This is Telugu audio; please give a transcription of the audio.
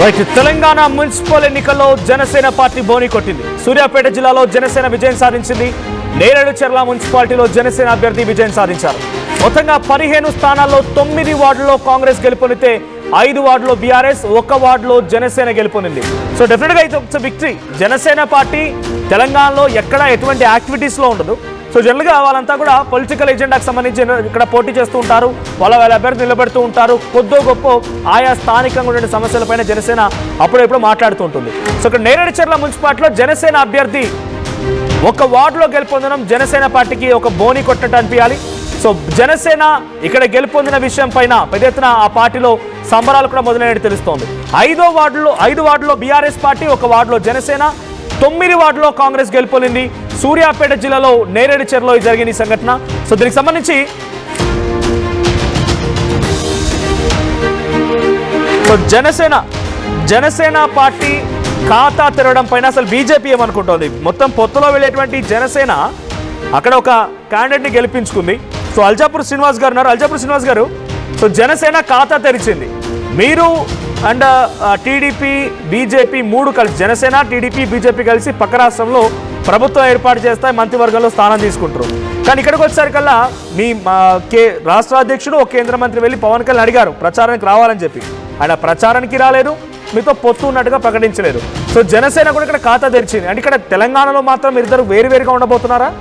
రైట్. తెలంగాణ మున్సిపల్ ఎన్నికల్లో జనసేన పార్టీ బోని కొట్టింది. సూర్యాపేట జిల్లాలో జనసేన విజయం సాధించింది. నేరేడు చెర్ల మున్సిపాలిటీలో జనసేన అభ్యర్థి విజయం సాధించారు. మొత్తంగా 15 స్థానాల్లో 9 వార్డుల్లో కాంగ్రెస్ గెలుపొందితే 5 వార్డులో బీఆర్ఎస్, 1 వార్డులో జనసేన గెలుపొందింది. సో డెఫినెట్గా ఇది విక్టరీ. జనసేన పార్టీ తెలంగాణలో ఎక్కడ ఎటువంటి యాక్టివిటీస్లో ఉండదు. సో జనరల్గా వాళ్ళంతా కూడా పొలిటికల్ ఎజెండాకి సంబంధించి ఇక్కడ పోటీ చేస్తూ ఉంటారు, వాళ్ళ అభ్యర్థి నిలబెడుతూ ఉంటారు. కొద్దో గొప్ప ఆయా స్థానికంగా ఉండే సమస్యలపైన జనసేన అప్పుడెప్పుడు మాట్లాడుతూ ఉంటుంది. సో ఇక్కడ నేరేడు చెర్ల మున్సిపాలిటీలో జనసేన అభ్యర్థి 1 వార్డులో గెలుపొందడం జనసేన పార్టీకి ఒక బోని కొట్టినట్టు అనిపించాలి. సో జనసేన ఇక్కడ గెలుపొందిన విషయం పైన పెద్ద ఎత్తున ఆ పార్టీలో సంబరాలు కూడా మొదలైనట్టు తెలుస్తోంది. 5 వార్డులో బీఆర్ఎస్ పార్టీ, 1 వార్డులో జనసేన, 9 వార్డులో కాంగ్రెస్ గెలుపొందింది. సూర్యాపేట జిల్లాలో నేరేడు చెర్లో జరిగిన ఈ సంఘటన. సో దీనికి సంబంధించి జనసేన పార్టీ ఖాతా తెరవడం పైన అసలు బీజేపీ ఏమనుకుంటోంది? మొత్తం పొత్తులో వెళ్ళేటువంటి జనసేన అక్కడ ఒక క్యాండిడేట్ని గెలిపించుకుంది. సో అల్జాపూర్ శ్రీనివాస్ గారు ఉన్నారు. అల్జాపూర్ శ్రీనివాస్ గారు, సో జనసేన ఖాతా తెరిచింది. మీరు అండ్ టీడీపీ, బీజేపీ 3 కలిసి, జనసేన, టీడీపీ, బీజేపీ కలిసి పక్క రాష్ట్రంలో ప్రభుత్వం ఏర్పాటు చేస్తాయి, మంత్రివర్గంలో స్థానం తీసుకుంటారు. కానీ ఇక్కడికి వచ్చేసరికల్లా మీ రాష్ట్ర అధ్యక్షుడు, ఒక కేంద్ర మంత్రి వెళ్ళి పవన్ కళ్యాణ్ అడిగారు ప్రచారానికి రావాలని చెప్పి. ఆయన ప్రచారానికి రాలేదు, మీతో పొత్తు ఉన్నట్టుగా ప్రకటించలేదు. సో జనసేన కూడా ఇక్కడ ఖాతా తెరిచింది. అంటే ఇక్కడ తెలంగాణలో మాత్రం మీరిద్దరు వేరువేరుగా ఉండబోతున్నారా?